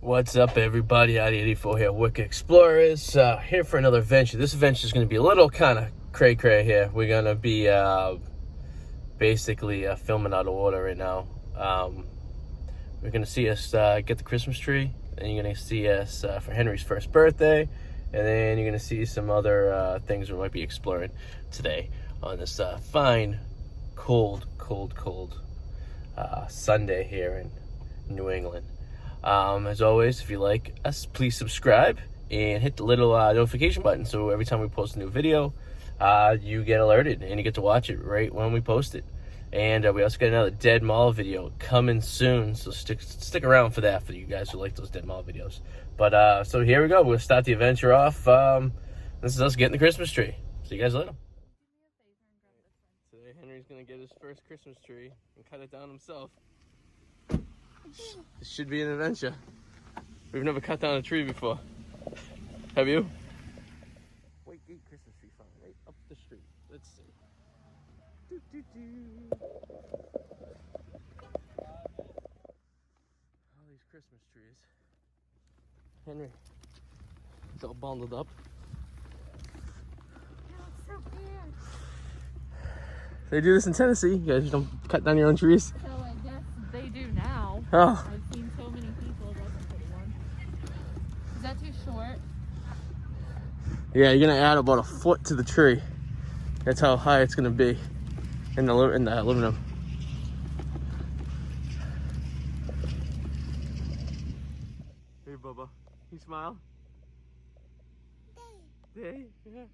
What's up, everybody? Arty 84 here, Wicked Explorers. Here for another adventure. This adventure is going to be a little kind of cray-cray here. We're going to be basically filming out of order right now. We're going to see us get the Christmas tree, and you're going to see us for Henry's first birthday, and then you're going to see some other things we might be exploring today on this fine, cold Sunday here in New England. As always, if you like us, please subscribe and hit the little notification button so every time we post a new video, you get alerted and you get to watch it right when we post it. And we also got another Dead Mall video coming soon, so stick around for that, for you guys who like those Dead Mall videos. But so here we go. We'll start the adventure off. This is us getting the Christmas tree. See you guys later. Today Henry's gonna get his first Christmas tree and cut it down himself. This should be an adventure. We've never cut down a tree before. Have you? Wait, Christmas tree farm right up the street. Let's see. All these Christmas trees. Henry, it's all bundled up. So weird. They do this in Tennessee. You guys don't cut down your own trees. So I guess they do now. Oh. I've seen so many people doesn't put one. Is that too short? Yeah, you're gonna add about a foot to the tree. That's how high it's gonna be in the aluminum. Hey, Bubba, you smile. Day, yeah.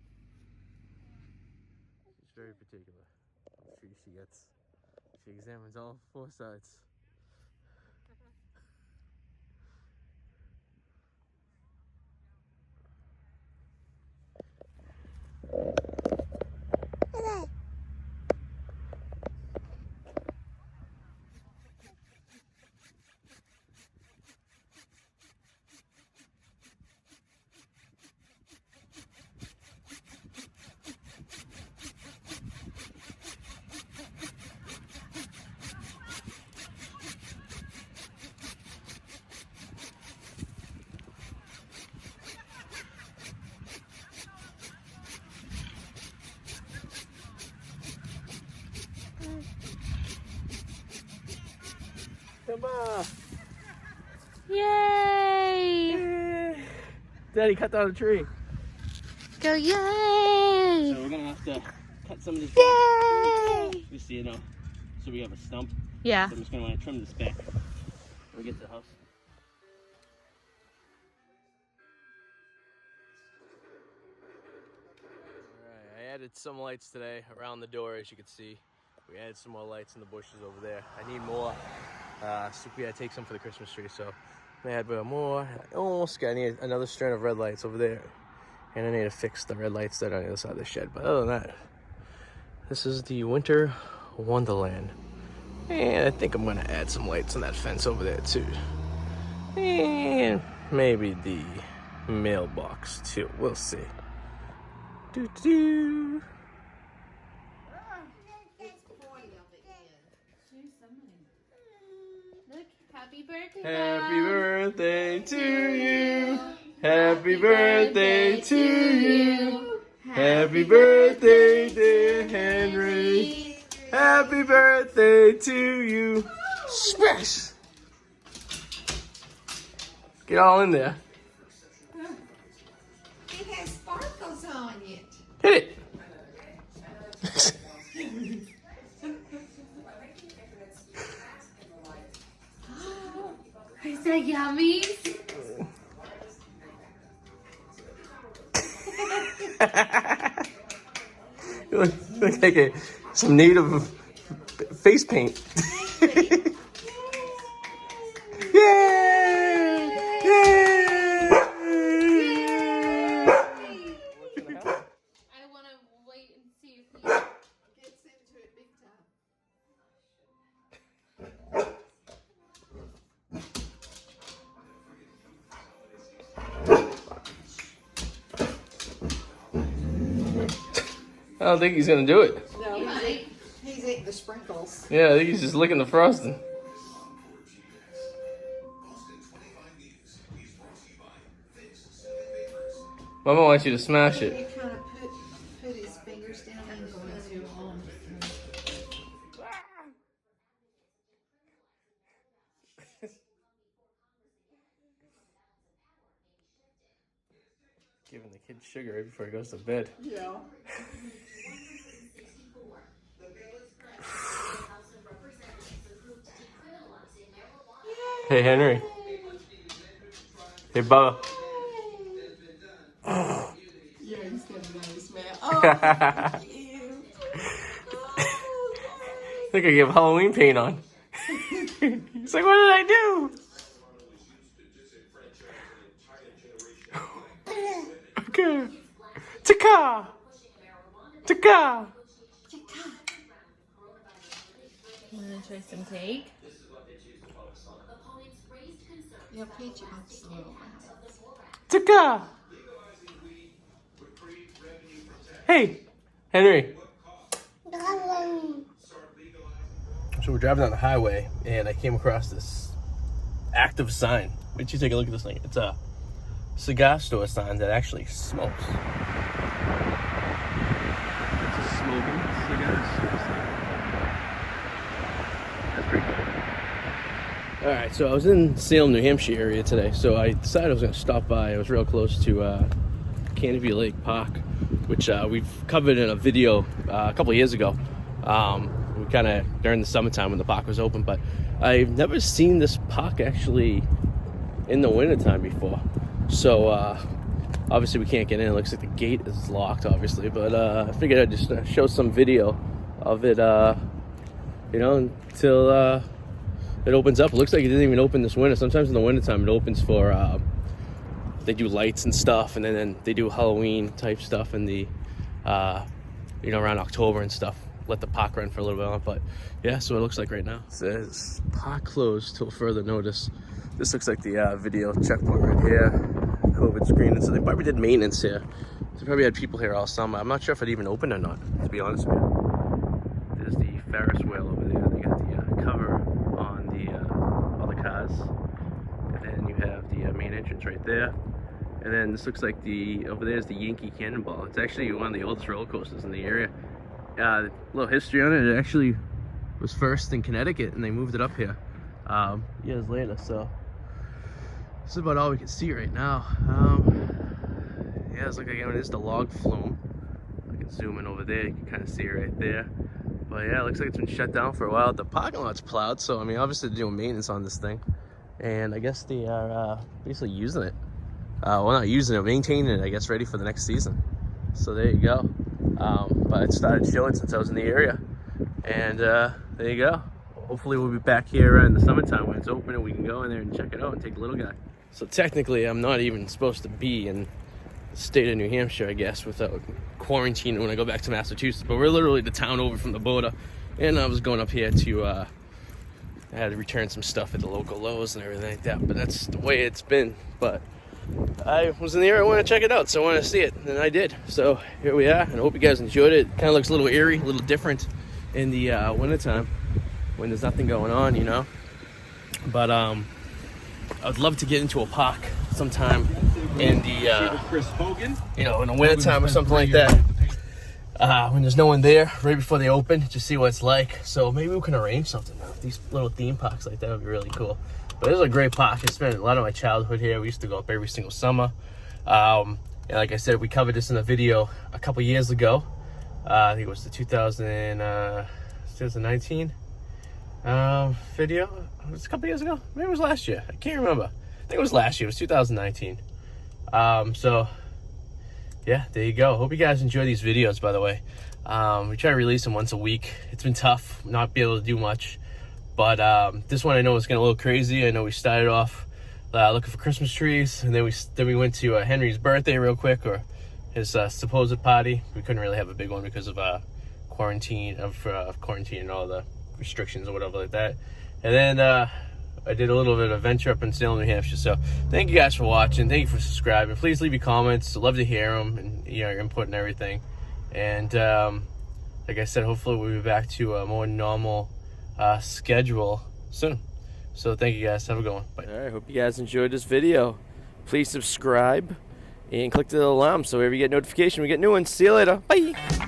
She's very particular. I'm sure she gets. She examines all four sides. Come on! Yay! Daddy cut down a tree. Go yay! So we're gonna have to cut some of this Yay! back. Just so you know. So we have a stump. Yeah. So I'm just gonna want to trim this back when we get to the house. Alright, I added some lights today around the door, as you can see. We added some more lights in the bushes over there. I need more. So we had to take some for the Christmas tree, so I had more. I need another strand of red lights over there, and I need to fix the red lights that are on the other side of the shed. But other than that, this is the winter wonderland, and I think I'm gonna add some lights on that fence over there too, and maybe the mailbox too. We'll see. Doo-doo. Happy birthday! Happy birthday to you. Happy birthday to you. Happy birthday, dear Henry. Happy birthday to you. Smash! Get all in there. It has sparkles on it. Hit it. Is that yummy? You look like some native face paint. Yay! Yay! I want to wait and see if he Gets into it big time. I don't think he's gonna do it. No, he's eating the sprinkles. Yeah, I think he's just licking the frosting. Mama wants you to smash He it. kind of put his fingers down and going too long. Giving the kid sugar right before he goes to bed. Yeah. Hey, Henry. Hey, Bubba. Yeah, he's got a nice man. Oh, I think I have Halloween paint on. He's like, what did I do? Okay. Taka! Taka! Want to try some cake? yeah, Peachy wants a little bit. Taka! Hey, Henry. So we're driving down the highway, and I came across this active sign. Wait till you take a look at this thing. It's a cigar store sign that actually smokes. It's a smoking cigar store sign. That's pretty cool. All right, so I was in Salem, New Hampshire area today, so I decided I was going to stop by. I was real close to Canopy Lake Park, which we've covered in a video a couple of years ago. We kind of during the summertime when the park was open, but I've never seen this park actually in the wintertime before. So obviously we can't get in. It looks like the gate is locked, obviously, but I figured I'd just show some video of it, you know, until it opens up. It looks like it didn't even open this winter. Sometimes in the wintertime it opens for they do lights and stuff, and then they do Halloween type stuff in the you know, around October and stuff. Let the park run for a little bit, but yeah, so it looks like right now. It says park closed till further notice. This looks like the video checkpoint right here, COVID screening. So they probably did maintenance here. They probably had people here all summer. I'm not sure if it even opened or not, to be honest with you. There's the Ferris wheel over there. They got the cover on the all the cars, and then you have the main entrance right there. And then this looks like over there is the Yankee Cannonball. It's actually one of the oldest roller coasters in the area. A little history on it. It actually was first in Connecticut, and they moved it up here years later. So this is about all we can see right now. Yeah, it's like again, it is the log flume. I can zoom in over there. You can kind of see it right there. But yeah, it looks like it's been shut down for a while. The parking lot's plowed, so I mean, obviously they're doing maintenance on this thing, and I guess they are basically using it. Well, not using it, maintaining it, I guess, ready for the next season. So there you go. But it started showing since I was in the area, and there you go. Hopefully we'll be back here in the summertime when it's open and we can go in there and check it out and take the little guy. So technically I'm not even supposed to be in the state of New Hampshire, I guess, without quarantine when I go back to Massachusetts, but we're literally the town over from the border, and I was going up here to I had to return some stuff at the local Lowe's and everything like that, but that's the way it's been. But I was in the area, I wanted to check it out, so I wanted to see it, and I did. So here we are, and I hope you guys enjoyed it. It kind of looks a little eerie, a little different in the wintertime when there's nothing going on, you know. But I would love to get into a park sometime in the you know, in the wintertime or something like that, when there's no one there right before they open, just see what it's like. So maybe we can arrange something. These little theme parks like that would be really cool. But this is a great park. I spent a lot of my childhood here. We used to go up every single summer. And like I said, we covered this in a video a couple years ago. I think it was the 2019 video. It was a couple years ago. Maybe it was last year. I can't remember. I think it was last year. It was 2019. So yeah, there you go. Hope you guys enjoy these videos, by the way. We try to release them once a week. It's been tough not be able to do much. But this one I know is getting a little crazy. I know we started off looking for Christmas trees, and then we went to Henry's birthday real quick, or his supposed party. We couldn't really have a big one because of quarantine and all the restrictions or whatever like that. And then I did a little bit of adventure up in Salem, New Hampshire. So thank you guys for watching. Thank you for subscribing. Please leave your comments. I'd love to hear them and, you know, your input and everything. And like I said, hopefully we'll be back to a more normal schedule soon. So thank you guys. Have a good one. Bye. All right, hope you guys enjoyed this video. Please subscribe and click the alarm so whenever you get notification, we get new ones. See you later. Bye.